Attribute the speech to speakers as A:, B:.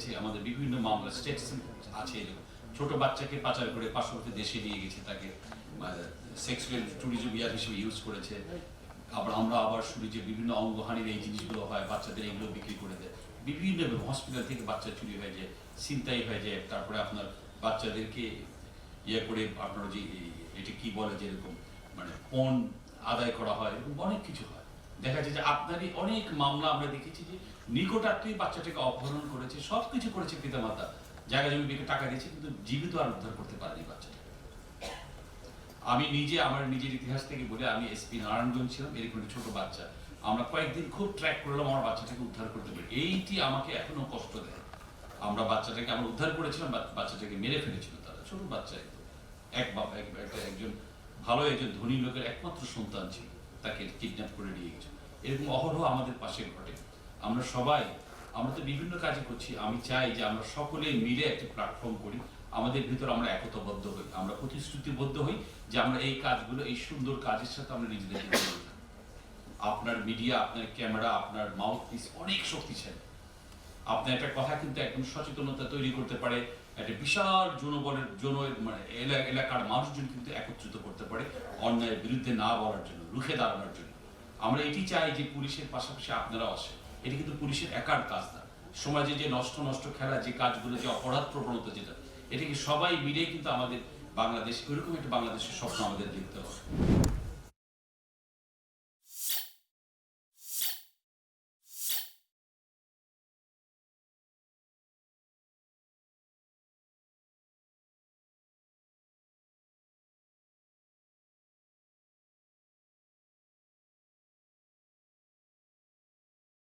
A: দেখেছি আমাদের বিভিন্ন মামলা স্টেটস আছে, ছোট বাচ্চাকে পাচার করে পার্শ্ববর্তী দেশে নিয়ে গেছে, তাকে সেক্সুয়াল ট্যুরিজম হিসেবে ইউজ করেছে। আমরা আবার শুনি যে বিভিন্ন অঙ্গহানির এই জিনিসগুলো হয়, বাচ্চাদের এগুলো বিক্রি করে দেয়। বিভিন্ন হসপিটাল থেকে বাচ্চা চুরি হয়ে যায়, ছিনতাই হয়ে যায়, তারপরে আপনার বাচ্চাদেরকে ইয়ে করে আপনার যে এটি কি বলে যেরকম মানে পণ আদায় করা হয়, এরকম অনেক কিছু হয়। দেখা যায় যে আপনারই অনেক মামলা আমরা দেখেছি যে নিকটাত্মীয় বাচ্চাটাকে অপহরণ করেছে, সব কিছু করেছে পিতামাতা, জায়গা জমি বিকে টাকা দিয়েছে, কিন্তু জীবিত আর উদ্ধার করতে পারেনি বাচ্চাটা। আমি নিজে আমার নিজের ইতিহাস থেকে বলে, আমি এসপি নারায়ণগঞ্জ ছিলাম, এরকম একটা ছোট বাচ্চা, আমরা কয়েকদিন খুব ট্র্যাক করলাম আমার বাচ্চাটাকে উদ্ধার করতে পারি। এইটি আমাকে এখনো কষ্ট দেয়। আমরা বাচ্চাটাকে আমরা উদ্ধার করেছিলাম, বাচ্চাটাকে মেরে ফেলেছিল তারা, ছোট বাচ্চা, একজন ভালো একজন ধনী লোকের একমাত্র সন্তান ছিল, তাকে কিডন্যাপ করে নিয়ে গেছে। এরকম অহরহ আমাদের পাশে ঘটে। আমরা সবাই আমরা তো বিভিন্ন কাজে করছি, আমি চাই যে আমরা সকলে মিলে একটি প্ল্যাটফর্ম করি, আমাদের ভিতর আমরা একতাবদ্ধ হই, আমরা প্রতিশ্রুতিবদ্ধ হই যে আমরা এই কাজগুলো, এই সুন্দর কাজের সাথে আমরা নিজেদেরকে জড়িত। আপনার মিডিয়া, আপনার ক্যামেরা, আপনার মাউথপিস অনেক শক্তিশালী। আপনার একটা কথা কিন্তু একদম সচেতনতা তৈরি করতে পারে, একটা বিশাল জনবলের মানে এলাকার মানুষজন কিন্তু একত্রিত করতে পারে অন্যায়ের বিরুদ্ধে না বলার জন্য, রুখে দাঁড়ানোর জন্য। আমরা এটি চাই যে পুলিশের পাশাপাশি আপনারাও আসেন। এটি কিন্তু পুলিশের একার কাজ না, সমাজে যে নষ্ট খেলা, যে কাজগুলো, যে অপরাধ প্রবণতা যেটা, এটাকে সবাই মিলেই কিন্তু আমাদের বাংলাদেশ, এরকম একটা বাংলাদেশের স্বপ্ন আমাদের দেখতে হবে।